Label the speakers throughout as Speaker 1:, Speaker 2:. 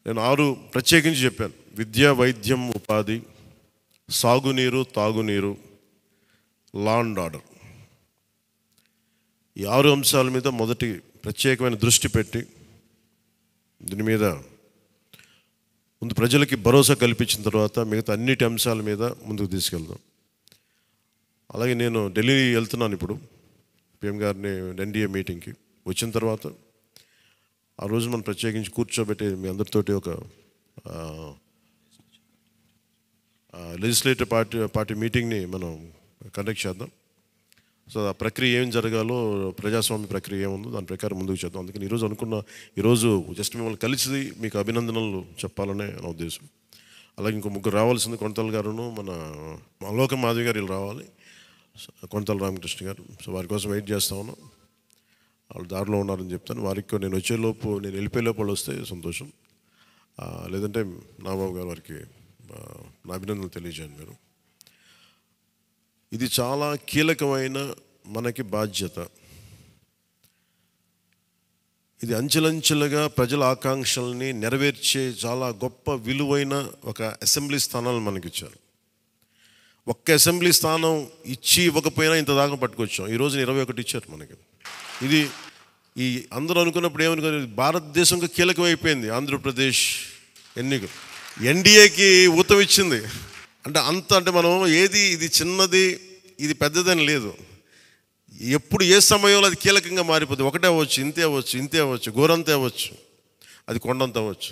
Speaker 1: నేను 6 ప్రత్యేకించి చెప్పాను. విద్య, వైద్యం, ఉపాధి, సాగునీరు, తాగునీరు, లా అండ్ ఆర్డర్. ఈ 6 అంశాల మీద మొదటి ప్రత్యేకమైన దృష్టి పెట్టి దీని మీద ముందు ప్రజలకి భరోసా కల్పించిన తర్వాత మిగతా అన్నిటి అంశాల మీద ముందుకు తీసుకెళ్దాం. అలాగే నేను ఢిల్లీ వెళ్తున్నాను ఇప్పుడు PM గారిని NDA మీటింగ్కి. వచ్చిన తర్వాత ఆ రోజు మనం ప్రత్యేకించి కూర్చోబెట్టి మీ అందరితోటి ఒక లెజిస్లేటివ్ పార్టీ మీటింగ్ని మనం కండక్ట్ చేద్దాం. సో ఆ ప్రక్రియ ఏం జరగాలో, ప్రజాస్వామ్య ప్రక్రియ ఏముందో దాని ప్రకారం ముందుకు చేద్దాం. అందుకని ఈరోజు జస్ట్ మిమ్మల్ని కలిసి మీకు అభినందనలు చెప్పాలనే నా ఉద్దేశం. అలాగే ఇంకో 3 రావాల్సింది, కొనతల గారును మన లోక మాధవి గారు వీళ్ళు రావాలి, కొనతల రామకృష్ణ గారు. సో వారి కోసం వెయిట్ చేస్తా ఉన్నాం. వాళ్ళు దారిలో ఉన్నారని చెప్తాను. వారికి నేను వెళ్ళిపోయేలోపు వాళ్ళు వస్తే సంతోషం. లేదంటే నాబాబు గారు వారికి నా అభినందనలు తెలియజేయండి మీరు. ఇది చాలా కీలకమైన మనకి బాధ్యత. ఇది అంచెలంచెలుగా ప్రజల ఆకాంక్షల్ని నెరవేర్చే చాలా గొప్ప విలువైన ఒక అసెంబ్లీ స్థానాలు మనకి ఇచ్చారు. ఒక్క అసెంబ్లీ స్థానం ఇవ్వకపోయినా ఇంత దాకా పట్టుకొచ్చాం. ఈ రోజున 21 ఇచ్చారు మనకి. ఇది ఈ అందరూ అనుకున్నప్పుడు ఏమనుకున్నారు, భారతదేశంకి కీలకమైపోయింది ఆంధ్రప్రదేశ్ ఎన్నికలు. NDAకి ఊతం ఇచ్చింది. అంటే మనం ఇది చిన్నది, ఇది పెద్దదని లేదు. ఎప్పుడు ఏ సమయంలో అది కీలకంగా మారిపోతుంది. ఒకటే అవ్వచ్చు, ఇంతే అవ్వచ్చు, గోరంత అవ్వచ్చు, అది కొండంత అవ్వచ్చు.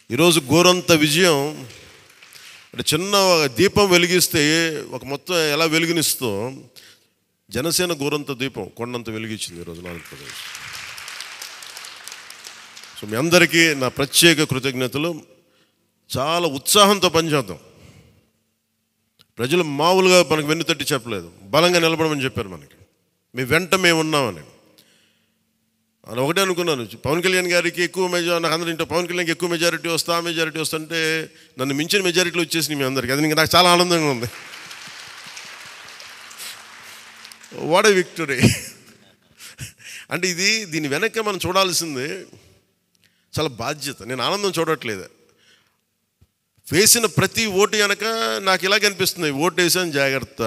Speaker 1: ఈరోజు గోరంత విజయం అంటే చిన్న దీపం వెలిగిస్తే ఒక మొత్తం ఎలా వెలుగునిస్తో జనసేన గోరంత దీపం కొండంత వెలిగించింది ఈరోజు ఆంధ్రప్రదేశ్. సో మీ అందరికీ నా ప్రత్యేక కృతజ్ఞతలు. చాలా ఉత్సాహంతో పనిచేద్దాం. ప్రజలు మామూలుగా మనకు వెన్నుతట్టి చెప్పలేదు, బలంగా నిలబడమని చెప్పారు మనకి. మీ వెంట మేము ఉన్నామని. అని ఒకటే అనుకున్నాను, పవన్ కళ్యాణ్ గారికి ఎక్కువ మెజారిటీ, నాకు అందరూ పవన్ కళ్యాణ్కి ఎక్కువ మెజారిటీ వస్తుంటే నన్ను మించిన మెజారిటీలు వచ్చేసినాయి మీ అందరికీ. అది నాకు చాలా ఆనందంగా ఉంది. What a victory. అంటే దీని వెనక మనం చూడాల్సింది చాలా బాధ్యత. నేను ఆనందం చూడట్లేదు. వేసిన ప్రతి ఓటు వెనక నాకు ఇలాగ అనిపిస్తుంది, ఓటు వేసాను జాగ్రత్త,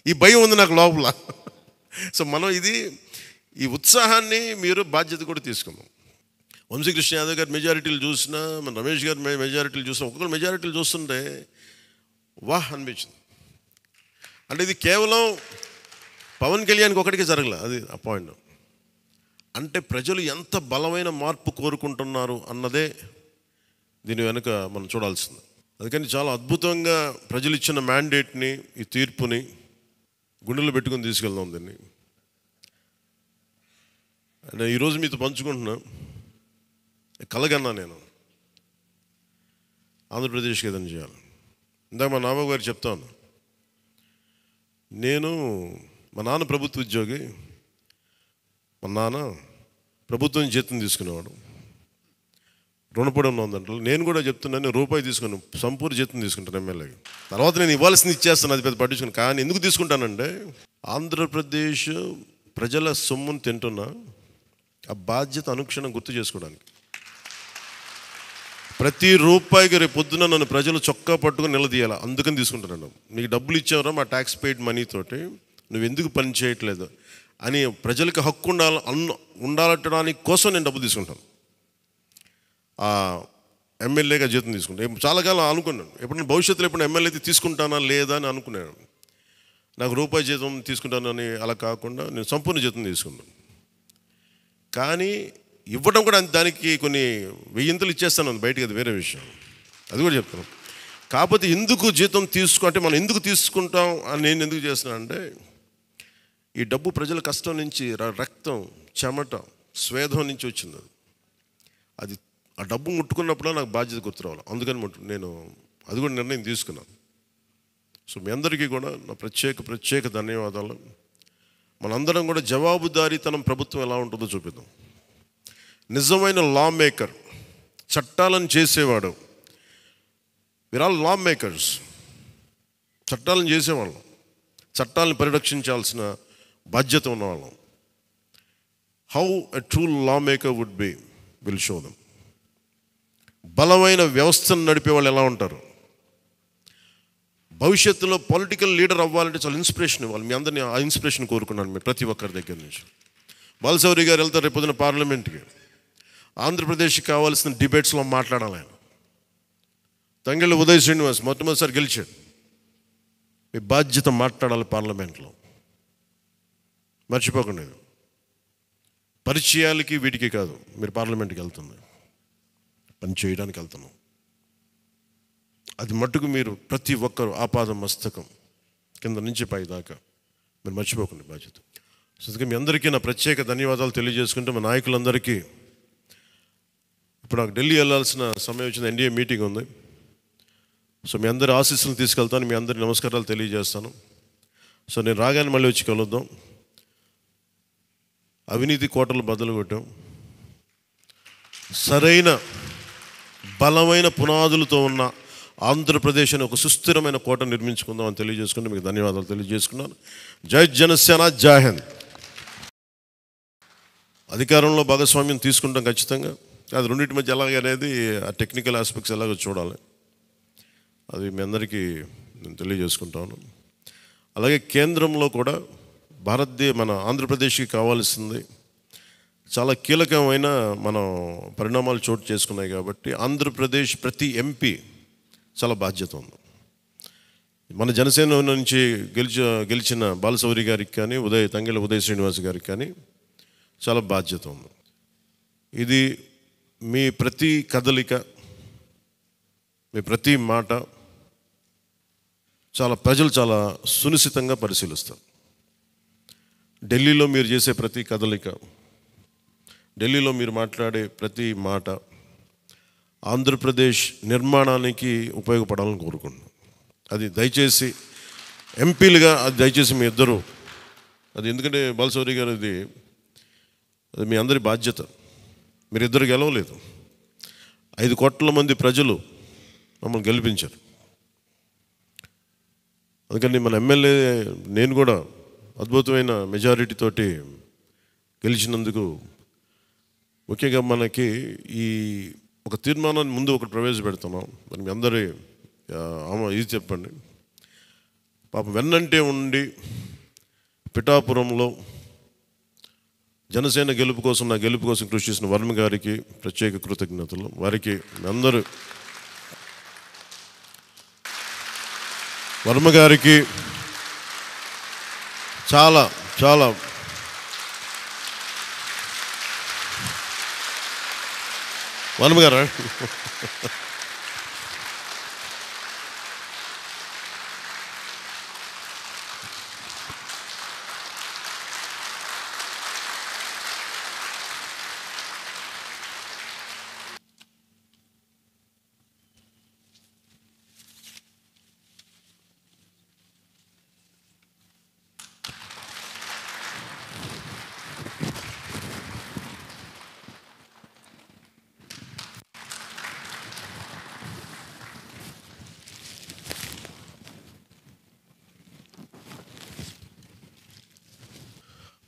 Speaker 1: ఈ భయం ఉంది నాకు లోపల. సో మనం ఈ ఉత్సాహాన్ని మీరు బాధ్యత కూడా తీసుకుందాం. వంశీకృష్ణ యాదవ్ గారి మెజారిటీలు చూసినా, మన రమేష్ గారి మెజారిటీలు చూసినా, ఒక్కొక్కరు మెజారిటీలు చూస్తుంటే వాహ్ అనిపించింది. అంటే ఇది కేవలం పవన్ కళ్యాణ్కి ఒకటికి జరగలే, అది ఆ పాయింట్. అంటే ప్రజలు ఎంత బలమైన మార్పు కోరుకుంటున్నారు అన్నదే దీని వెనుక మనం చూడాల్సింది. అందుకని చాలా అద్భుతంగా ప్రజలు ఇచ్చిన మ్యాండేట్ని, ఈ తీర్పుని గుండెల్లో పెట్టుకొని తీసుకెళ్దాం దీన్ని. అంటే ఈరోజు మీతో పంచుకుంటున్నా, కలగన్నా నేను ఆంధ్రప్రదేశ్కి ఏదైనా చేయాలి. ఇందాక మా నాబాబు గారు చెప్తాను, మా నాన్న ప్రభుత్వ ఉద్యోగి, మా నాన్న ప్రభుత్వం జీతం తీసుకునేవాడు, రుణపడి ఉన్నదంటే. నేను కూడా చెప్తున్నాను, రూపాయి తీసుకున్నాను, సంపూర్ణ జీతం తీసుకుంటాను ఎమ్మెల్యేకి. తర్వాత నేను ఇవ్వాల్సింది ఇచ్చేస్తాను, అది పెద్ద పట్టించుకుని. కానీ ఎందుకు తీసుకుంటానంటే ఆంధ్రప్రదేశ్ ప్రజల సొమ్మును తింటున్నా ఆ బాధ్యత అనుక్షణం గుర్తు చేసుకోవడానికి. ప్రతి రూపాయికి రేపు పొద్దున నన్ను ప్రజలు చొక్కా పట్టుకుని నిలదీయాలి. అందుకని తీసుకుంటున్నాను. మీకు డబ్బులు ఇచ్చావరా మా ట్యాక్స్ పెయిడ్ మనీతోటి, నువ్వు ఎందుకు పని చేయట్లేదు అని ప్రజలకు హక్కు ఉండాలటడానికి కోసం నేను డబ్బు తీసుకుంటాను. ఎమ్మెల్యేగా జీతం తీసుకుంటాను. చాలా కాలం అనుకున్నాను, ఎప్పుడైనా భవిష్యత్తులో ఎప్పుడు ఎమ్మెల్యే అయితే తీసుకుంటానా లేదా అని అనుకున్నాను. నాకు రూపాయి జీతం తీసుకుంటానని అలా కాకుండా నేను సంపూర్ణ జీతం తీసుకున్నాను. కానీ ఇవ్వడం కూడా దానికి కొన్ని 1000 ఇచ్చేస్తాను బయటికి, అది వేరే విషయం, అది కూడా చెప్తాను. కాకపోతే ఎందుకు జీతం అంటే మనం ఎందుకు తీసుకుంటాం అని నేను ఎందుకు చేస్తున్నాను అంటే, ఈ డబ్బు ప్రజల కష్టం నుంచి, రక్తం, చెమట, స్వేదం నుంచి వచ్చింది. అది ఆ డబ్బు ముట్టుకున్నప్పుడు నాకు బాధ్యత గుర్తురావాలి. అందుకని నేను అది కూడా నిర్ణయం తీసుకున్నాను. సో మీ అందరికీ కూడా నా ప్రత్యేక ధన్యవాదాలు. మనందరం కూడా జవాబుదారీతనం ప్రభుత్వం ఎలా ఉంటుందో చూపిద్దాం. నిజమైన లా మేకర్, చట్టాలను చేసేవాడు. We are all law makers. చట్టాలను చేసేవాళ్ళం, చట్టాలను పరిరక్షించాల్సిన బాధ్యత ఉన్నవాళ్ళం. How a true law maker would be will show them. బలమైన వ్యవస్థను నడిపే వాళ్ళు ఎలా ఉంటారు? భవిష్యత్తులో పొలిటికల్ లీడర్ అవ్వాలంటే చాలా ఇన్స్పిరేషన్ ఇవ్వాలి. మీ అందరినీ ఆ ఇన్స్పిరేషన్ కోరుకున్నాను మీ ప్రతి ఒక్కరి దగ్గర నుంచి. బాలశౌరి గారు వెళ్తారు రేపు పొద్దున పార్లమెంట్కి. ఆంధ్రప్రదేశ్కి కావాల్సిన డిబేట్స్లో మాట్లాడాలి ఆయన. తంగెళ్ళ ఉదయ్ శ్రీనివాస్ మొట్టమొదటిసారి గెలిచాడు. మీ బాధ్యత మాట్లాడాలి పార్లమెంట్లో, మర్చిపోకండి. పరిచయాలకి వీటికి కాదు, మీరు పార్లమెంట్కి వెళ్తుంది, పని చేయడానికి వెళ్తున్నాం. అది మట్టుకు మీరు ప్రతి ఒక్కరు ఆపాద మస్తకం కింద నుంచి పై దాకా మీరు మర్చిపోకండి బాధ్యత. అందుకే మీ అందరికీ నా ప్రత్యేక ధన్యవాదాలు తెలియజేసుకుంటే, మా నాయకులందరికీ ఇప్పుడు నాకు ఢిల్లీ వెళ్ళాల్సిన సమయం వచ్చింది, ఎన్డీఏ మీటింగ్ ఉంది. సో మీ అందరి ఆశీస్సులు తీసుకెళ్తాను, మీ అందరి నమస్కారాలు తెలియజేస్తాను. సో నేను రాగానే మళ్ళీ వచ్చి కలుద్దాం. అవినీతి కోటలు బద్దలు కొట్టాం, సరైన బలమైన పునాదులతో ఉన్న ఆంధ్రప్రదేశ్ అని ఒక సుస్థిరమైన కోట నిర్మించుకుందాం అని తెలియజేసుకుంటే మీకు ధన్యవాదాలు తెలియజేసుకున్నాను. జై జనసేన, జై హింద్. అధికారంలో భాగస్వామ్యం తీసుకుంటాం ఖచ్చితంగా. అది రెండింటి మధ్య ఎలాగనేది ఆ టెక్నికల్ ఆస్పెక్ట్స్ ఎలాగో చూడాలి. అది మీ అందరికీ నేను తెలియజేసుకుంటాను. అలాగే కేంద్రంలో కూడా మన ఆంధ్రప్రదేశ్కి కావాల్సింది చాలా కీలకమైన పరిణామాలు చోటు చేసుకున్నాయి. కాబట్టి ఆంధ్రప్రదేశ్ ప్రతి ఎంపీ చాలా బాధ్యత ఉంది. మన జనసేన నుంచి గెలిచిన బాలశౌరి గారికి కానీ, తంగెళ్ళ ఉదయ్ శ్రీనివాస్ గారికి కానీ చాలా బాధ్యత ఉంది. ఇది మీ ప్రతి కదలిక, మీ ప్రతి మాట ప్రజలు చాలా సునిశ్చితంగా పరిశీలిస్తారు. ఢిల్లీలో మీరు చేసే ప్రతి కదలిక, ఢిల్లీలో మీరు మాట్లాడే ప్రతి మాట ఆంధ్రప్రదేశ్ నిర్మాణానికి ఉపయోగపడాలని కోరుకుంటున్నాను. అది దయచేసి ఎంపీలుగా అది దయచేసి మీ ఇద్దరు, అది ఎందుకంటే బాలశౌరి గారు అది మీ అందరి బాధ్యత. మీరిద్దరు గెలవలేదు, 5 కోట్ల మంది ప్రజలు మమ్మల్ని గెలిపించారు. అందుకని మన ఎమ్మెల్యే నేను కూడా అద్భుతమైన మెజారిటీ తోటి గెలిచినందుకు ముఖ్యంగా మనకి ఈ ఒక తీర్మానాన్ని ముందు ఒకటి ప్రవేశపెడుతున్నాం. మరి మీ అందరి ఇది చెప్పండి. పాపం వెన్నంటే ఉండి పిఠాపురంలో జనసేన గెలుపు కోసం, నా గెలుపు కోసం కృషి చేసిన వర్మ గారికి ప్రత్యేక కృతజ్ఞతలు. వారికి అందరూ వర్మ గారికి చాలా చాలా వర్మ గారా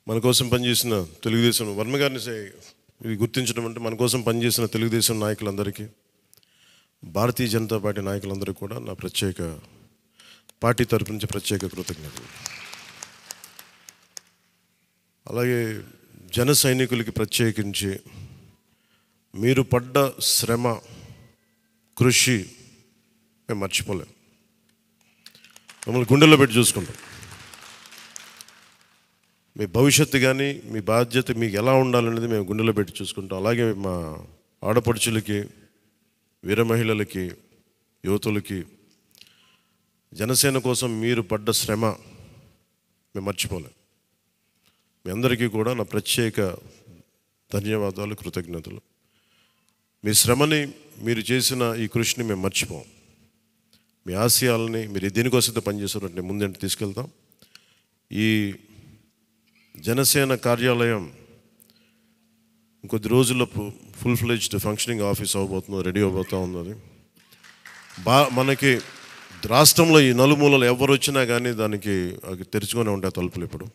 Speaker 1: మన కోసం పనిచేసిన తెలుగుదేశం వర్మ గారిని ఇది గుర్తించడం అంటే మన కోసం పనిచేసిన తెలుగుదేశం నాయకులందరికీ, భారతీయ జనతా పార్టీ నాయకులందరికీ కూడా నా పార్టీ తరపు నుంచి ప్రత్యేక కృతజ్ఞతలు. అలాగే జన సైనికులకి ప్రత్యేకించి మీరు పడ్డ శ్రమ, కృషి మేము మర్చిపోలేం. మమ్మల్ని గుండెల్లో పెట్టి చూసుకుంటాం. మీ భవిష్యత్తు కానీ మీ బాధ్యత మీకు ఎలా ఉండాలనేది మేము గుండెలో పెట్టి చూసుకుంటాం. అలాగే మా ఆడపడుచులకి, వీర మహిళలకి, యువతులకి జనసేన కోసం మీరు పడ్డ శ్రమ మేము మర్చిపోలేం. మీ అందరికీ కూడా నా ప్రత్యేక ధన్యవాదాలు, కృతజ్ఞతలు. మీ శ్రమని, మీరు చేసిన ఈ కృషిని మేము మర్చిపోం. మీ ఆశయాలని మీరు దేనికోసమైతే పనిచేస్తారంటే ముందంటే తీసుకెళ్తాం. ఈ జనసేన కార్యాలయం ఇంకొద్ది రోజుల్లో ఫుల్ ఫ్లెడ్జ్డ్ ఫంక్షనింగ్ ఆఫీస్ అవ్వబోతుంది, రెడీ అవబోతూ ఉన్నది. మనకి రాష్ట్రంలో ఈ నలుమూలలు ఎవరు వచ్చినా కానీ దానికి తెరుచుకొని ఉంటాయి తలుపులు. ఇప్పుడు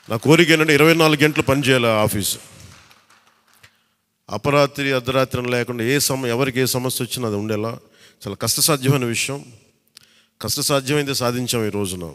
Speaker 1: నా కోరిక ఏంటంటే 24 గంటలు పనిచేయాలి ఆఫీసు. అపరాత్రి అర్ధరాత్రి అని లేకుండా ఎవరికి ఏ సమస్య వచ్చినా అది ఉండేలా చాలా కష్టసాధ్యమైన విషయం. కష్టసాధ్యమైందే సాధించాం ఈ రోజున.